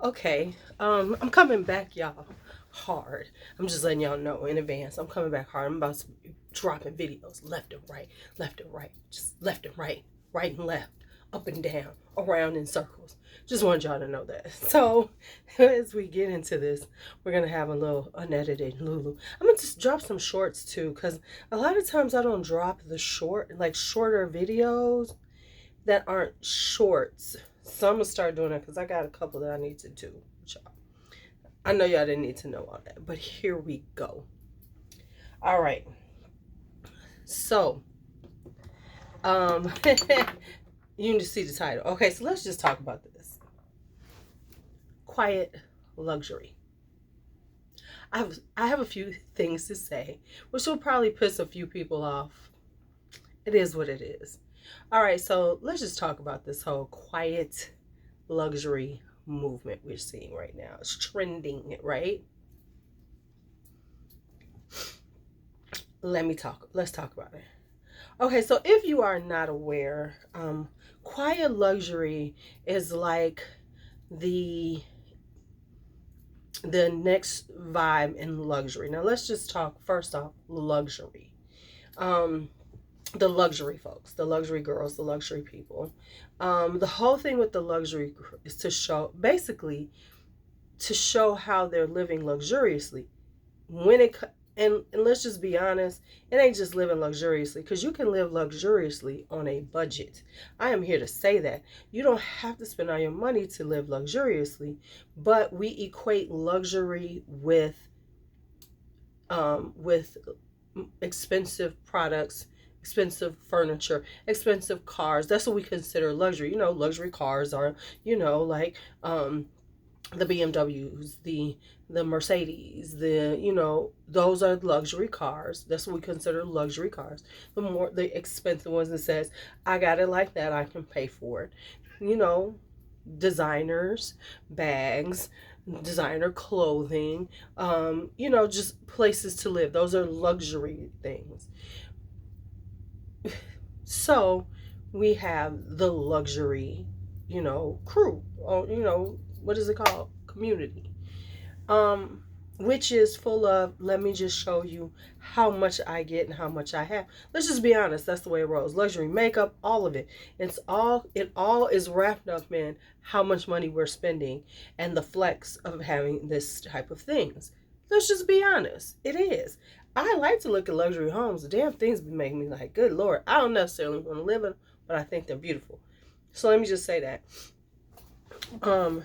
Okay, I'm coming back, y'all, hard. I'm just letting y'all know in advance. I'm coming back hard. I'm about to be dropping videos left and right, just left and right and left, up and down, around in circles. Just wanted y'all to know that. So, as we get into this, we're gonna have a little unedited LuuLuu. I'm gonna just drop some shorts too, because a lot of times I don't drop the shorter videos that aren't shorts. So I'm gonna start doing it because I got a couple that I need to do. I know y'all didn't need to know all that, but here we go. All right. So, um, you need to see the title. Okay, so let's just talk about this. Quiet luxury. I have a few things to say, which will probably piss a few people off. It is what it is. All right, so let's just talk about this whole quiet luxury movement we're seeing right now. It's trending, right? Let's talk about it. Okay, so if you are not aware, quiet luxury is like the the next vibe in luxury. Now let's just talk first off luxury. Um, the luxury folks, the luxury girls, the luxury people. The whole thing with the luxury is to show, basically, to show how they're living luxuriously. When it and let's just be honest, it ain't just living luxuriously, because you can live luxuriously on a budget. I am here to say that you don't have to spend all your money to live luxuriously, but we equate luxury with expensive products, expensive furniture, expensive cars. That's what we consider luxury. Luxury cars are, like the BMWs, the Mercedes, those are luxury cars. That's what we consider luxury cars. The expensive ones that says, I got it like that, I can pay for it. You know, designers, bags, designer clothing, just places to live. Those are luxury things. So we have the luxury, crew, or, what is it called? Community. Um, which is full of, let me just show you how much I get and how much I have. Let's just be honest, that's the way it rolls. Luxury makeup, all of it. It all is wrapped up in how much money we're spending and the flex of having this type of things. Let's just be honest. It is. I like to look at luxury homes. The damn things be making me like, good Lord. I don't necessarily want to live in them, but I think they're beautiful. So let me just say that. Um,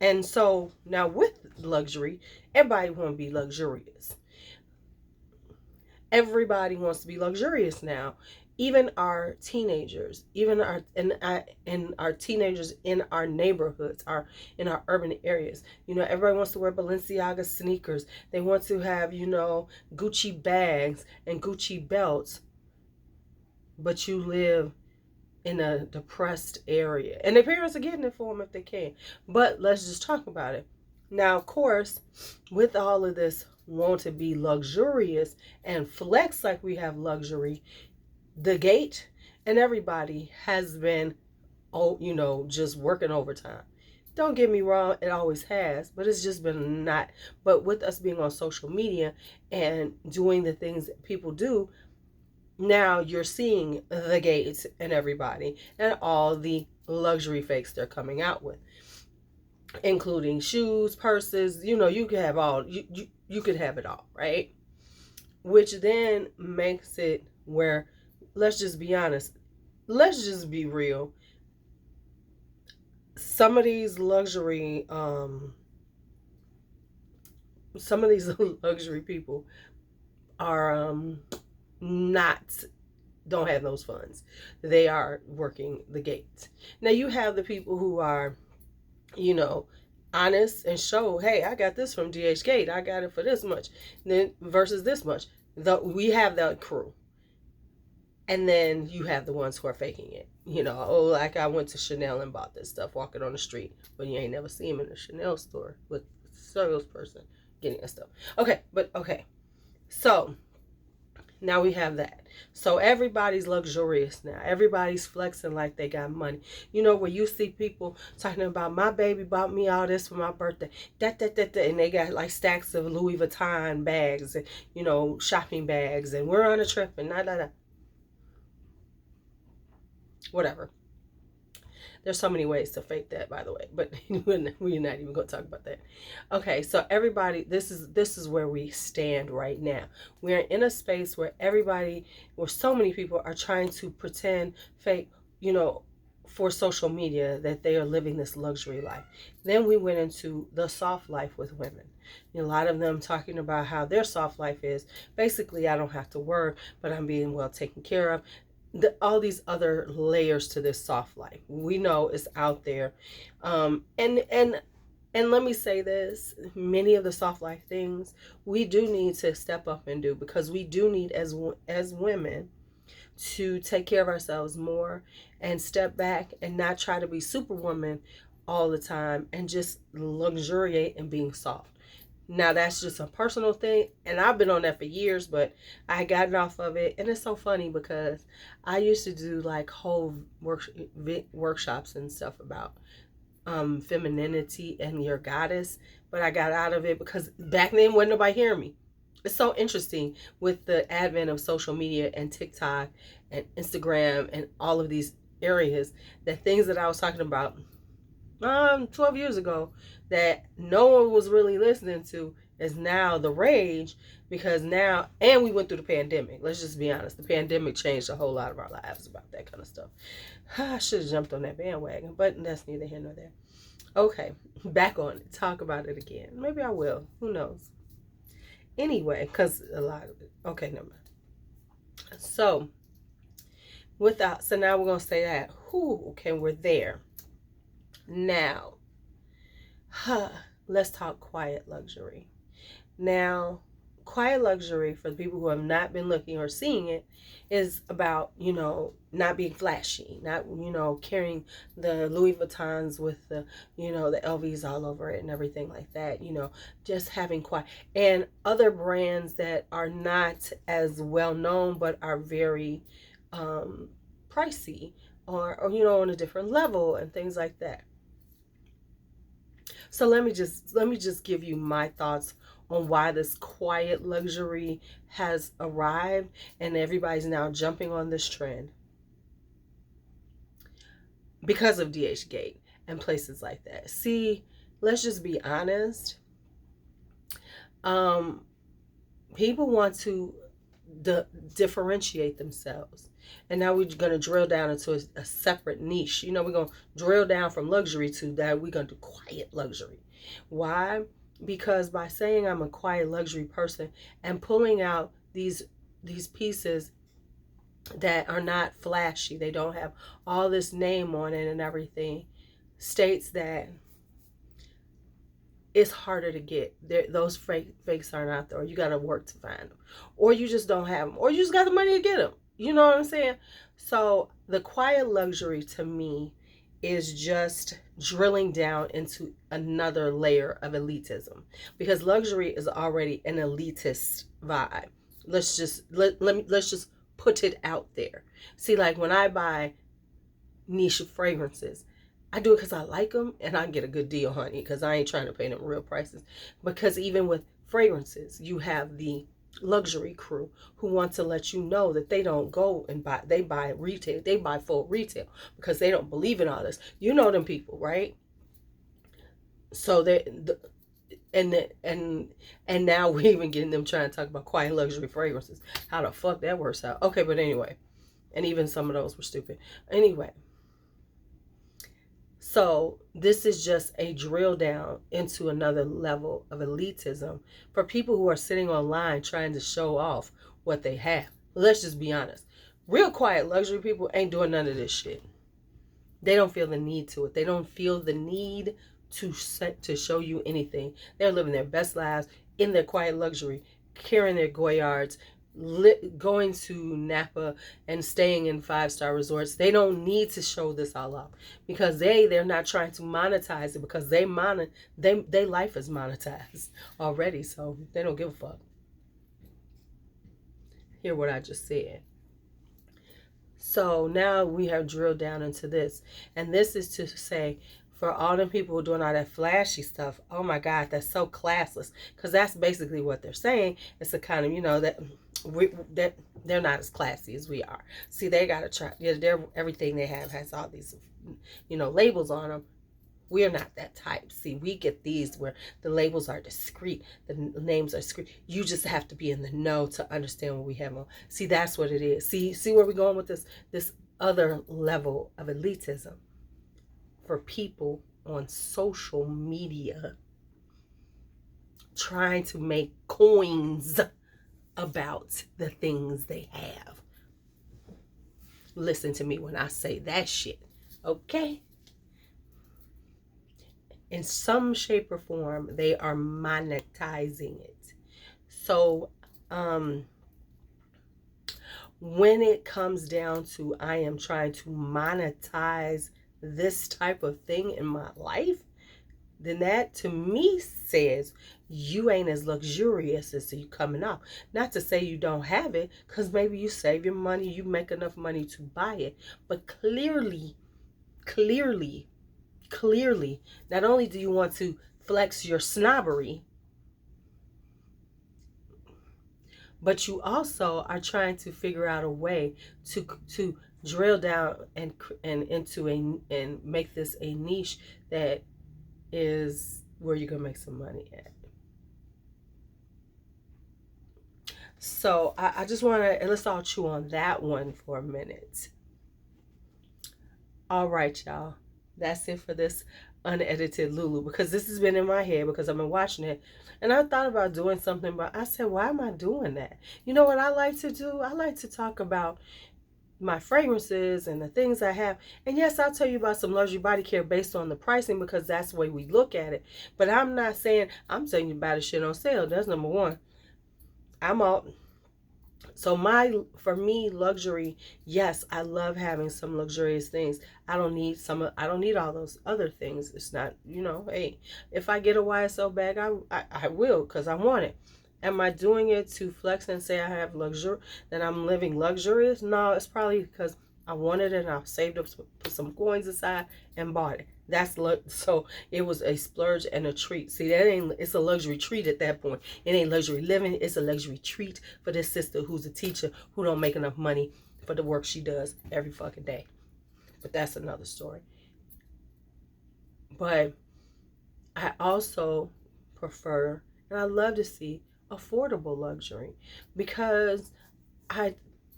and so now with luxury, everybody want to be luxurious. Everybody wants to be luxurious now. Even our teenagers, even our teenagers in our neighborhoods, in our urban areas. Everybody wants to wear Balenciaga sneakers. They want to have, Gucci bags and Gucci belts, but you live in a depressed area. And their parents are getting it for them if they can. But let's just talk about it. Now, of course, with all of this want to be luxurious and flex like we have luxury, the gate and everybody has been, just working overtime. Don't get me wrong, it always has, but it's just been not. But with us being on social media and doing the things that people do, now you're seeing the gates and everybody and all the luxury fakes they're coming out with, including shoes, purses. You could have you could have it all, right? Which then makes it where, let's just be honest, let's just be real. Some of these luxury some of these luxury people are not don't have those funds. They are working the gates. Now you have the people who are, you know, honest and show, hey, I got this from DH Gate. I got it for this much. Then versus this much. We have that crew. And then you have the ones who are faking it. Oh, like I went to Chanel and bought this stuff walking on the street, but you ain't never seen him in a Chanel store with a salesperson getting that stuff. Okay, but okay. So Now we have that. So everybody's luxurious now. Everybody's flexing like they got money. You know, where you see people talking about, my baby bought me all this for my birthday. That. And they got like stacks of Louis Vuitton bags and, you know, shopping bags. And we're on a trip and whatever. There's so many ways to fake that, by the way, but we're not even going to talk about that. Okay, so everybody, this is where we stand right now. We're in a space where so many people are trying to pretend fake, you know, for social media, that they are living this luxury life. Then we went into the soft life with women. A lot of them talking about how their soft life is basically, I don't have to work, but I'm being well taken care of. All these other layers to this soft life we know is out there, and let me say this, many of the soft life things we do need to step up and do, because we do need, as women, to take care of ourselves more and step back and not try to be superwoman all the time and just luxuriate in being soft. Now that's just a personal thing, and I've been on that for years, but I got it off of it. And it's so funny because I used to do like whole workshops and stuff about femininity and your goddess, but I got out of it because back then wasn't nobody hearing me. It's so interesting with the advent of social media and TikTok and Instagram and all of these areas, that things that I was talking about 12 years ago that no one was really listening to is now the rage, because now, and we went through the pandemic. Let's just be honest. The pandemic changed a whole lot of our lives about that kind of stuff. I should have jumped on that bandwagon, but that's neither here nor there. Okay, back on it. Talk about it again. Maybe I will. Who knows? Anyway, because a lot of it. Okay, never mind. So, so now we're going to say that. Okay, we're there. Now, let's talk quiet luxury. Now, quiet luxury, for the people who have not been looking or seeing it, is about, you know, not being flashy, not, you know, carrying the Louis Vuittons with the, you know, the LVs all over it and everything like that, you know, just having quiet. And other brands that are not as well known but are very pricey, or you know, on a different level and things like that. So let me just give you my thoughts on why this quiet luxury has arrived and everybody's now jumping on this trend because of DHgate and places like that. See, let's just be honest. People want to differentiate themselves. And now we're going to drill down into a separate niche. You know, we're going to drill down from luxury to that. We're going to do quiet luxury. Why? Because by saying I'm a quiet luxury person and pulling out these pieces that are not flashy, they don't have all this name on it and everything, states that it's harder to get. Those fakes aren't out there, or you got to work to find them, or you just don't have them, or you just got the money to get them. You know what I'm saying? So the quiet luxury to me is just drilling down into another layer of elitism, because luxury is already an elitist vibe. Let's just put it out there. See, like when I buy niche fragrances, I do it because I like them and I get a good deal, honey, because I ain't trying to pay them real prices. Because even with fragrances, you have the luxury crew who want to let you know that they don't go and they buy retail, they buy full retail because they don't believe in all this. You know them people, right? So and now we're even getting them trying to talk about quiet luxury fragrances. How the fuck that works out? Okay, but anyway, and even some of those were stupid. Anyway, so this is just a drill down into another level of elitism for people who are sitting online trying to show off what they have. Let's just be honest. Real quiet luxury people ain't doing none of this shit. They don't feel the need to it. They don't feel the need to show you anything. They're living their best lives in their quiet luxury, carrying their Goyards, going to Napa and staying in 5-star resorts. They don't need to show this all off because they're not trying to monetize it, because their life is monetized already, so they don't give a fuck. hear what I just said. So now we have drilled down into this. And this is to say, for all them people who are doing all that flashy stuff, oh my God, that's so classless. Because that's basically what they're saying. It's a kind of, that they're not as classy as we are. See, they got to try, everything they have has all these, labels on them. We're not that type. See, we get these where the labels are discreet, the names are discreet. You just have to be in the know to understand what we have on. See, that's what it is. See where we're going with this other level of elitism for people on social media trying to make coins about the things they have. Listen to me when I say that shit, okay? In some shape or form, they are monetizing it. So, when it comes down to I am trying to monetize this type of thing in my life, then that to me says you ain't as luxurious as you coming off. Not to say you don't have it, because maybe you save your money, you make enough money to buy it. But clearly, not only do you want to flex your snobbery, but you also are trying to figure out a way to drill down and make this a niche that is where you're gonna make some money at. So I just want to, let's all chew on that one for a minute. All right, y'all. That's it for this unedited LuuLuu, because this has been in my head because I've been watching it and I thought about doing something, but I said, why am I doing that? You know what I like to do? I like to talk about my fragrances and the things I have. And yes, I'll tell you about some luxury body care based on the pricing because that's the way we look at it. But I'm not saying I'm telling you about the shit on sale. That's number one. I'm all. So for me, luxury, yes, I love having some luxurious things. I don't need all those other things. It's not, hey, if I get a YSL bag, I will, because I want it. Am I doing it to flex and say I have luxury, that I'm living luxurious? No, it's probably because I wanted it and I saved up, put some coins aside and bought it. So it was a splurge and a treat. See, it's a luxury treat at that point. It ain't luxury living. It's a luxury treat for this sister who's a teacher who don't make enough money for the work she does every fucking day. But that's another story. But I also prefer, and I love to see, affordable luxury, because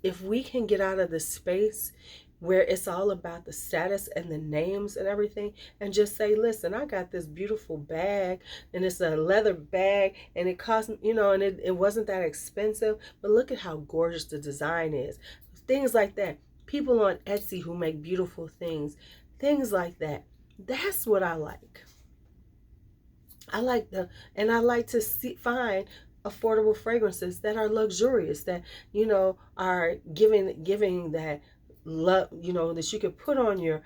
if we can get out of the space where it's all about the status and the names and everything, and just say, listen, I got this beautiful bag and it's a leather bag and it cost, and it wasn't that expensive, but look at how gorgeous the design is. Things like that. People on Etsy who make beautiful things like that. That's what I like. I like to find affordable fragrances that are luxurious, that are giving that love, that you could put on your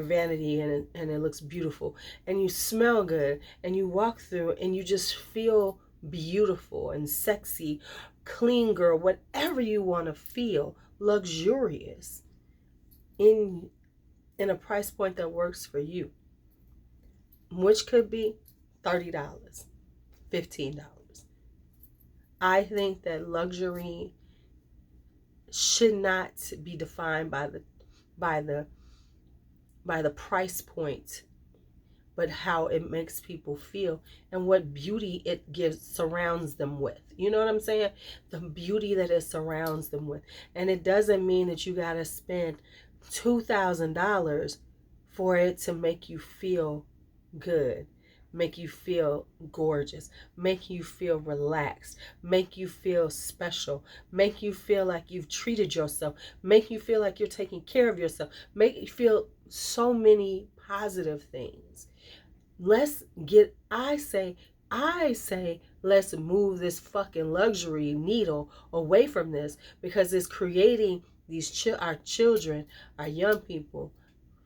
vanity and it looks beautiful and you smell good and you walk through and you just feel beautiful and sexy, clean girl, whatever you want to feel, luxurious in a price point that works for you, which could be $30, $15. I think that luxury should not be defined by the price point, but how it makes people feel and what beauty it surrounds them with. You know what I'm saying? The beauty that it surrounds them with. And it doesn't mean that you got to spend $2,000 for it to make you feel good, make you feel gorgeous, make you feel relaxed, make you feel special, make you feel like you've treated yourself, make you feel like you're taking care of yourself, make you feel so many positive things. I say, let's move this fucking luxury needle away from this, because it's creating our children, our young people,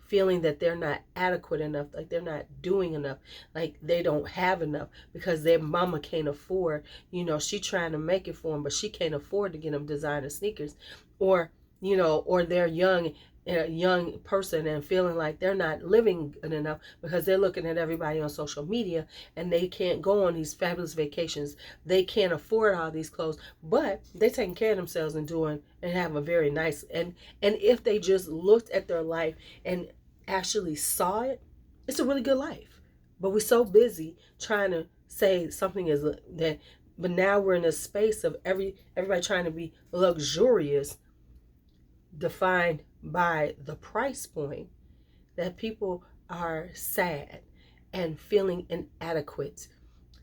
feeling that they're not adequate enough, like they're not doing enough, like they don't have enough because their mama can't afford, she trying to make it for them, but she can't afford to get them designer sneakers. Or, or they're young, a young person and feeling like they're not living good enough because they're looking at everybody on social media and they can't go on these fabulous vacations. They can't afford all these clothes, but they're taking care of themselves and doing and have a very nice, and if they just looked at their life and actually saw it, it's a really good life. But we're so busy trying to say something is that, but now we're in a space of everybody trying to be luxurious, defined by the price point, that people are sad and feeling inadequate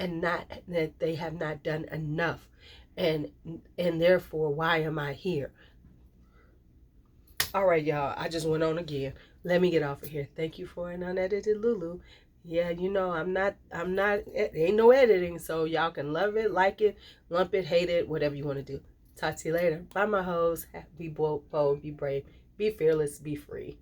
and not that they have not done enough, and therefore why am I here? All right, y'all, I just went on again. Let me get off of here. Thank you for an unedited LuuLuu. Yeah, I'm not ain't no editing, so y'all can love it, like it, lump it, hate it, whatever you want to do. Talk to you later. Bye, my hoes. Be bold, be brave, be fearless, be free.